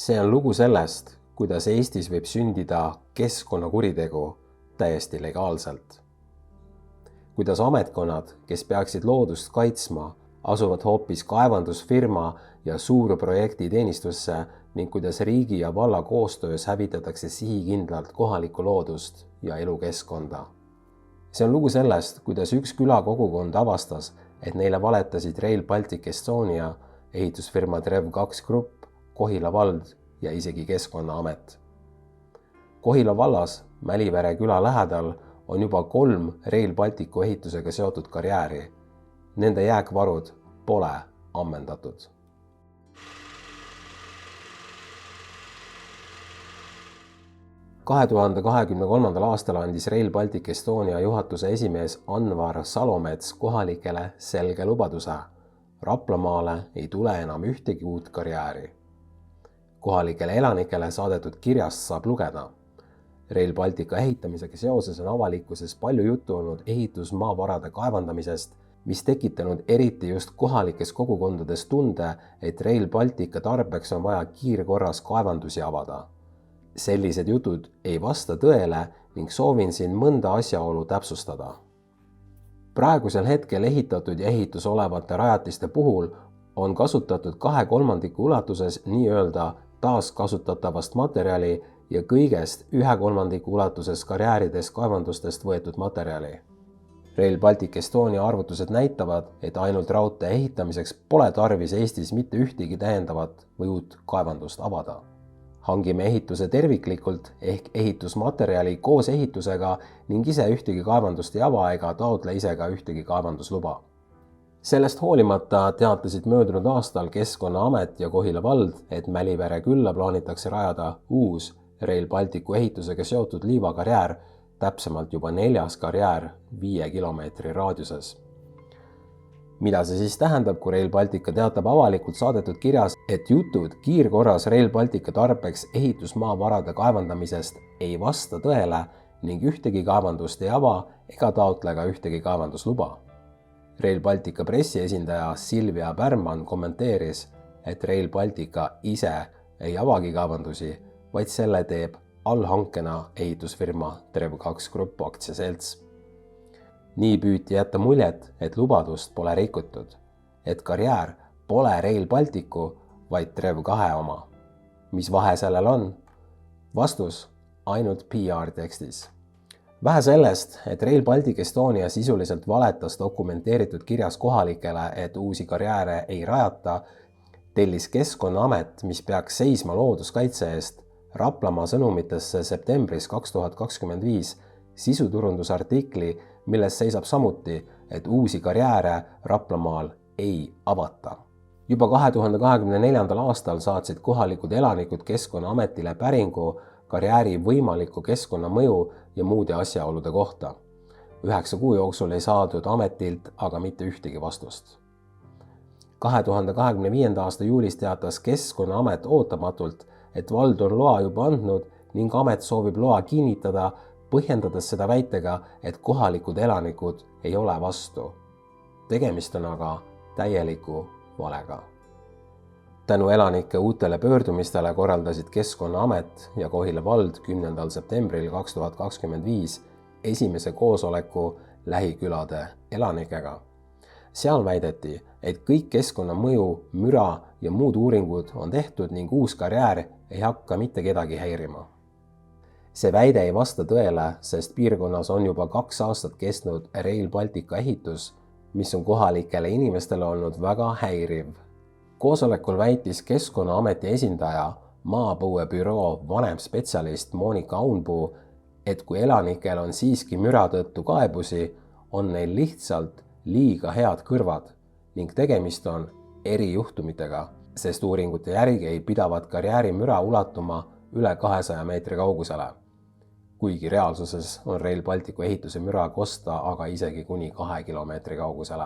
See on lugu sellest, kuidas Eestis võib sündida keskkonnakuritegu täiesti legaalselt. Kuidas ametkonnad, kes peaksid loodust kaitsma, asuvad hoopis kaevandusfirma ja suurprojekti teenistusse ning kuidas riigi ja valla koostöös hävitatakse sihikindlalt kohalikku loodust ja elukeskkonda. See on lugu sellest, kuidas üks külakogukond avastas, et neile valetasid Rail Baltic Estonia, ehitusfirma Trev2 Grupp, Kohila vald ja isegi Keskkonnaamet. Kohila vallas Mälivere küla lähedal on juba 3 Rail Balticu ehitusega seotud karjääri. Nende jääkvarud pole ammendatud. – 2023. aastal andis Rail Baltic Estonia juhatuse esimees Anvar Salomets kohalikele selge lubaduse. Raplamaale ei tule enam ühtegi uut karjääri. Kohalikele elanikele saadetud kirjast saab lugeda. Rail Baltica ehitamisega seoses on avalikkuses palju juttu olnud ehitusmaavarade kaevandamisest, mis tekitanud eriti just kohalikes kogukondades tunde, et Rail Baltica tarbeks on vaja kiirkorras kaevandusi avada. Sellised jutud ei vasta tõele ning soovin siin mõnda asjaolu täpsustada. Praegusel hetkel ehitatud ja ehitus olevate rajatiste puhul on kasutatud 2/3 ulatuses nii-öelda taaskasutatavast materjali ja kõigest 1/3 ulatuses karjäärides kaevandustest võetud materjali. Rail Baltic Estonia arvutused näitavad, et ainult raudtee ehitamiseks pole tarvis Eestis mitte ühtegi täiendavat või uut kaevandust avada. Hangime ehituse terviklikult ehk ehitusmaterjali koos ehitusega ning ise ühtegi kaevandust ei ava ega taotle ise ka ühtegi kaevandusluba. Sellest hoolimata teatasid möödunud aastal Keskkonnaamet ja Kohila vald, et Mälivere külla plaanitakse rajada uus Rail Balticu ehitusega seotud liivakarjäär, täpsemalt juba 4. karjäär 5 kilomeetri raadiuses. Mida see siis tähendab, kui Rail Baltica teatab avalikult saadetud kirjas, et jutud kiirkorras Rail Baltica tarbeks ehitusmaavarade kaevandamisest ei vasta tõele ning ühtegi kaevandust ei ava ega taotle ka ühtegi kaevandusluba? Rail Baltica pressiesindaja Silvia Bärman kommenteeris, et Rail Baltica ise ei avagi kaevandusi, vaid selle teeb allhankena ehitusfirma Trev2 Grupp aktsiaselts. Nii püüti jätta muljet, et lubadust pole rikutud, et karjäär pole Rail Balticu, vaid Trev2 oma. Mis vahe sellel on? Vastus ainult PR-tekstis. Vähe sellest, et Rail Baltic Estonia sisuliselt valetas dokumenteeritud kirjas kohalikele, et uusi karjääre ei rajata, tellis Keskkonnaamet, mis peaks seisma looduskaitse eest, Raplamaa sõnumitesse septembris 2025 sisuturundusartikli, milles seisab samuti, et uusi karjääre Raplamaal ei avata. Juba 2024. aastal saatsid kohalikud elanikud Keskkonnaametile päringu karjääri võimaliku keskkonnamõju ja muude asjaolude kohta. 9 kuu jooksul ei saadud ametilt aga mitte ühtegi vastust. 2025. aasta juulis teatas Keskkonnaamet ootamatult, et vald on loa juba andnud ning amet soovib loa kinnitada, põhjendades seda väitega, et kohalikud elanikud ei ole vastu. Tegemist on aga täieliku valega. Tänu elanike uutele pöördumistele korraldasid Keskkonnaamet ja Kohila vald 10. septembril 2025 esimese koosoleku lähikülade elanikega. Seal väideti, et kõik keskkonnamõju, müra ja muud uuringud on tehtud ning uus karjäär ei hakka mitte kedagi häirima. See väide ei vasta tõele, sest piirkonnas on juba 2 aastat kestnud Rail Baltica ehitus, mis on kohalikele inimestele olnud väga häiriv. Koosolekul väitis Keskkonnaameti esindaja, maapõuebüroo vanem spetsialist Monika Aunpuu, et kui elanikel on siiski müra tõttu kaebusi, on neil lihtsalt liiga head kõrvad ning tegemist on erijuhtumitega, sest uuringute järgi ei pidavat karjääri müra ulatuma üle 200 meetri kaugusele. Kuigi reaalsuses on Rail Balticu ehituse müra kosta aga isegi kuni 2 kilomeetri kaugusele.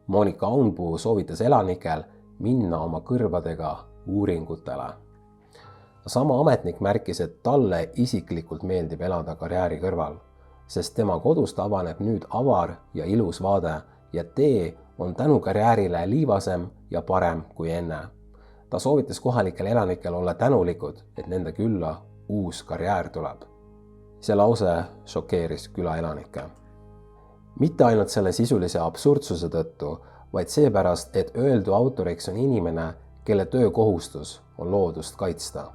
Monika Aunpuu soovitas elanikel minna oma kõrvadega uuringutele. Sama ametnik märkis, et talle isiklikult meeldib elada karjääri kõrval, sest tema kodust avaneb nüüd avar ja ilus vaade ja tee on tänu karjäärile liivasem ja parem kui enne. Ta soovitas kohalikel elanikel olla tänulikud, et nende külla uus karjäär tuleb. See lause šokeeris külaelanikke. Mitte ainult selle sisulise absurdsuse tõttu, vaid seepärast, et öeldu autoriks on inimene, kelle töökohustus on loodust kaitsta.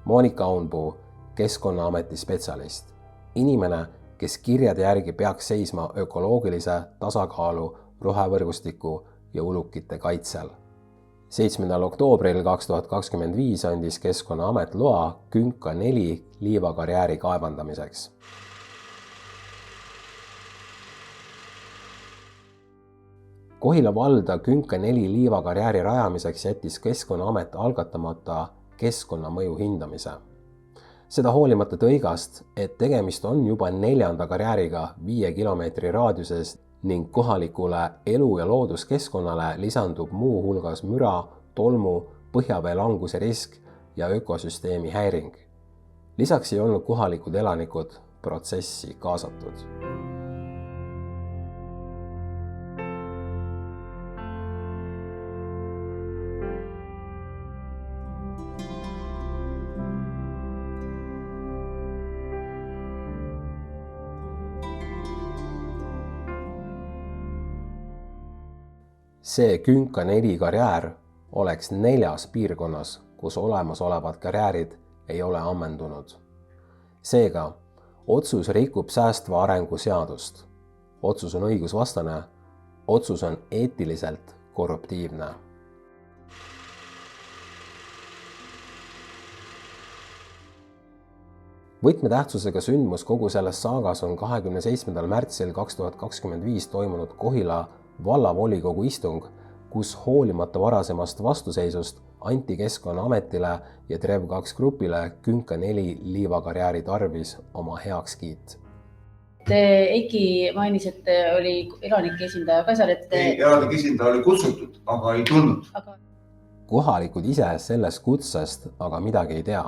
Monika Aunpuu, Keskkonnaameti spetsialist. Inimene, kes kirjade järgi peaks seisma ökoloogilise tasakaalu, rohevõrgustiku ja ulukite kaitsel. 7. oktoobril 2025 andis Keskkonnaamet loa Künka 4 liivakarjääri kaevandamiseks. Kohila valda Künka 4 liivakarjääri rajamiseks jättis Keskkonnaamet algatamata keskkonnamõju hindamise. Seda hoolimata tõigast, et tegemist on juba 4. karjääriga 5 kilomeetri raadiuses ning kohalikule elu- ja looduskeskkonnale lisandub muu hulgas müra, tolmu, põhjavee languse risk ja ökosüsteemi häiring. Lisaks ei olnud kohalikud elanikud protsessi kaasatud. See Künka 4 karjäär oleks 4. piirkonnas, kus olemasolevad karjäärid ei ole ammendunud. Seega, otsus rikub säästva arengu seadust. Otsus on õigusvastane, otsus on eetiliselt korruptiivne. Võtmetähtsusega sündmus kogu selles saagas on 27. märtsil 2025 toimunud Kohila vallavolikogu istung, kus hoolimata varasemast vastuseisust anti Keskkonnaametile ja TREV2 grupile Künka 4 liivakarjääri tarvis oma heakskiit. Eiki mainis, et oli elanike esindaja ka seal, et... Elanike esindaja oli kutsutud, aga ei tulnud. Kohalikud ise sellest kutsest aga midagi ei tea.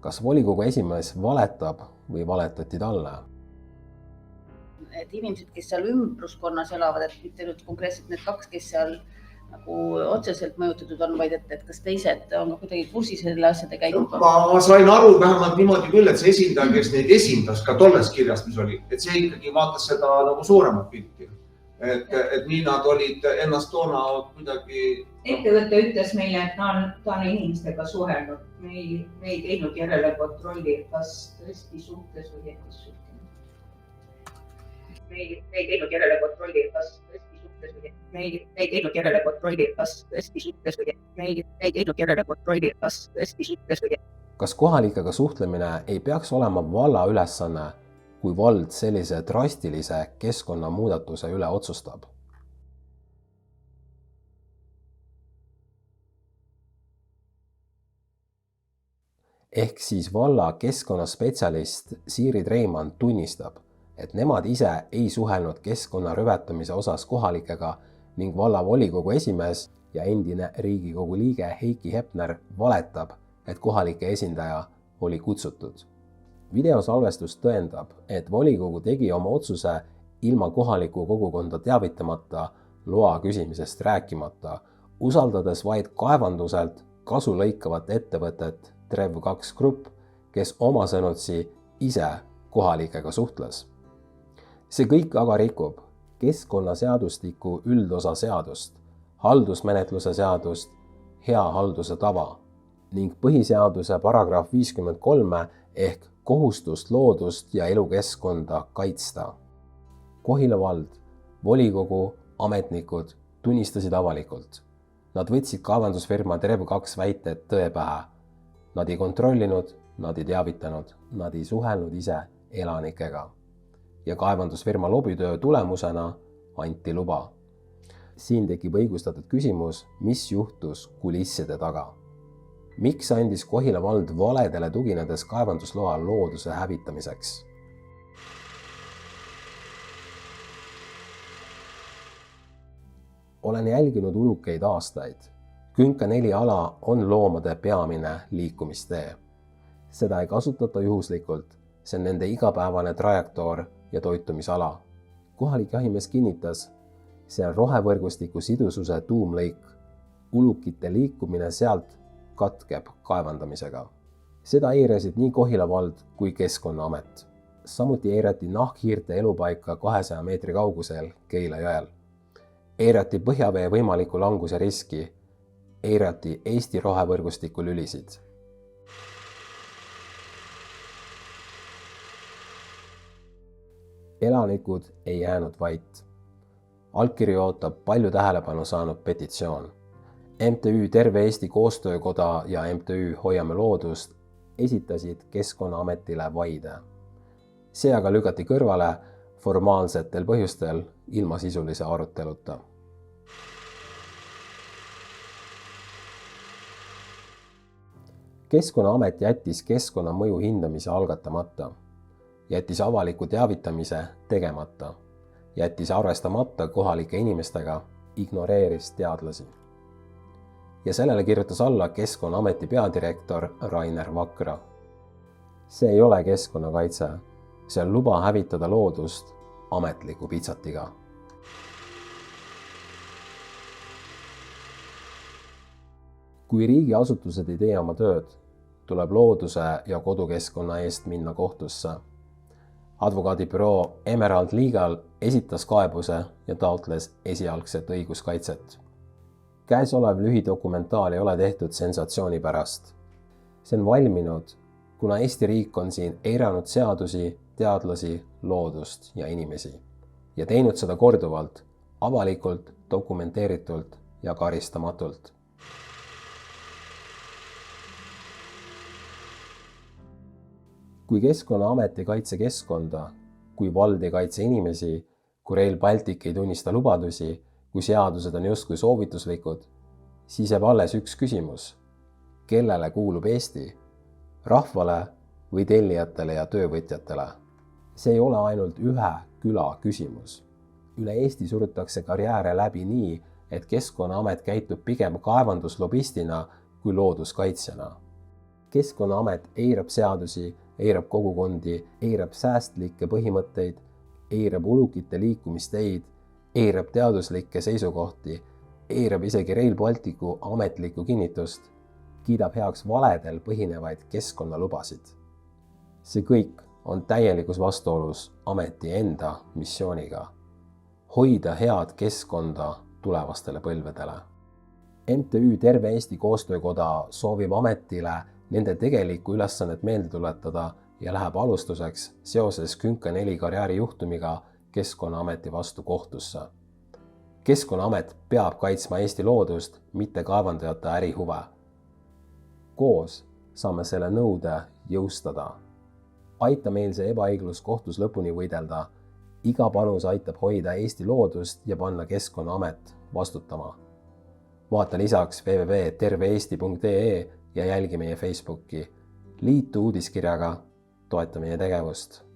Kas volikogu esimees valetab või valetati talle? Et inimesed, kes seal ümbruskonnas elavad, et mitte nüüd konkreetselt need 2, kes seal nagu otseselt mõjutatud on, vaid et kas teised on ka kuidagi kursis selle asjade käiguga? Ma sain aru vähemalt niimoodi küll, et see esindaja, kes neid esindas ka tolles kirjast, mis oli, et see ikkagi vaatas seda nagu suuremat pilti. Et nii nad olid ennast toona kuidagi... Ettevõte ütles meile, et ta on inimestega suhelnud. Me ei teinud järele kontrolli, kas tõesti suhtes või jättis suhtes. Me ei teinud järele kontrolli, kas tõesti suhtes või jättis. Me ei teinud järele kontrolli, kas tõesti suhtes või jättis. Me ei teinud järele kontrolli, kas tõesti suhtes või jättis. Kas kohalikega suhtlemine ei peaks olema valla ülesanne, kui vald sellise drastilise keskkonnamuudatuse üle otsustab? Ehk siis valla keskkonnaspetsialist Siiri Treimann tunnistab, et nemad ise ei suhelnud keskkonna rüvetamise osas kohalikega ning vallavolikogu esimees ja endine Riigikogu liige Heiki Hepner valetab, et kohalike esindaja oli kutsutud. Videosalvestus tõendab, et volikogu tegi oma otsuse ilma kohaliku kogukonda teavitamata, loa küsimisest rääkimata, usaldades vaid kaevanduselt kasu lõikavat ettevõtet TREV2 grupp, kes oma sõnutsi ise kohalikega suhtles. See kõik aga rikub keskkonnaseadustiku üldosa seadust, haldusmenetluse seadust, hea halduse tava ning põhiseaduse paragrahv 53 ehk kohustust loodust ja elukeskkonda kaitsta. Kohila vald, volikogu, ametnikud tunnistasid avalikult. Nad võtsid kaevandusfirma TREV2 väited tõe pähe. Nad ei kontrollinud, nad ei teavitanud, nad ei suhelnud ise elanikega. Ja kaevandusfirma lobitöö tulemusena anti luba. Siin tekib õigustatud küsimus, mis juhtus kulisside taga. Miks andis Kohila vald valedele tuginedes kaevandusloa looduse hävitamiseks? Olen jälginud ulukeid aastaid. Künka 4 ala on loomade peamine liikumistee. Seda ei kasutata juhuslikult, see on nende igapäevane trajektoor ja toitumisala. Kohalik jahimees kinnitas, see on rohevõrgustiku sidususe tuumlõik. ulukite liikumine sealt katkeb kaevandamisega. Seda eirasid nii Kohila vald kui Keskkonnaamet. Samuti eirati nahkhiirte elupaika 200 meetri kaugusel Keila jõel. Eirati põhjavee võimaliku languse riski. Eirati Eesti rohevõrgustiku lülisid. Elanikud ei jäänud vait. Allkirju ootab palju tähelepanu saanud petitsioon. MTÜ Terve Eesti Koostöökoda ja MTÜ Hoiame Loodust esitasid Keskkonnaametile vaide. See aga lükati kõrvale formaalsetel põhjustel ilma sisulise aruteluta. Keskkonnaamet jättis keskkonnamõju hindamise algatamata, jättis avaliku teavitamise tegemata, jättis arvestamata kohalike inimestega, ignoreeris teadlasi. Ja sellele kirjutas alla Keskkonnaameti peadirektor Rainer Vakra. See ei ole keskkonnakaitse, see on luba hävitada loodust ametliku pitsatiga. Kui riigiasutused ei tee oma tööd, tuleb looduse ja kodukeskkonna eest minna kohtusse. Advokaadibüroo Emerald Legal esitas kaebuse ja taotles esialgset õiguskaitset. Käesolev lühidokumentaal ei ole tehtud sensatsiooni pärast. See on valminud, kuna Eesti riik on siin eiranud seadusi, teadlasi, loodust ja inimesi ja teinud seda korduvalt, avalikult, dokumenteeritult ja karistamatult. Kui Keskkonnaamet ei kaitse keskkonda, kui vald ei kaitse inimesi, kui Rail Baltic ei tunnista lubadusi, kui seadused on justkui soovituslikud, siis jääb alles üks küsimus. Kellele kuulub Eesti? Rahvale või tellijatele ja töövõtjatele? See ei ole ainult ühe küla küsimus. Üle Eesti surutakse karjääre läbi nii, et Keskkonnaamet käitub pigem kaevanduslobistina kui looduskaitsjana. Keskkonnaamet eirab seadusi, eirab kogukondi, eirab säästlikke põhimõtteid, eirab ulukite liikumisteid, eirab teaduslikke seisukohti, eirab isegi Rail Balticu ametlikku kinnitust, kiidab heaks valedel põhinevaid keskkonnalubasid. See kõik on täielikus vastuolus ameti enda missiooniga. Hoida head keskkonda tulevastele põlvedele. MTÜ Terve Eesti Koostöökoda soovib ametile nende tegelikku ülesannet meelde tuletada ja läheb alustuseks seoses Künka 4 karjäärijuhtumiga Keskkonnaameti vastu kohtusse. Keskkonnaamet peab kaitsma Eesti loodust, mitte kaevandajate ärihuve. Koos saame selle nõude jõustada. Aita meil see ebaõiglus kohtus lõpuni võidelda. Iga panus aitab hoida Eesti loodust ja panna Keskkonnaamet vastutama. Vaata lisaks www.terveeesti.ee ja jälgi meie Facebooki. Liitu uudiskirjaga, toeta meie tegevust.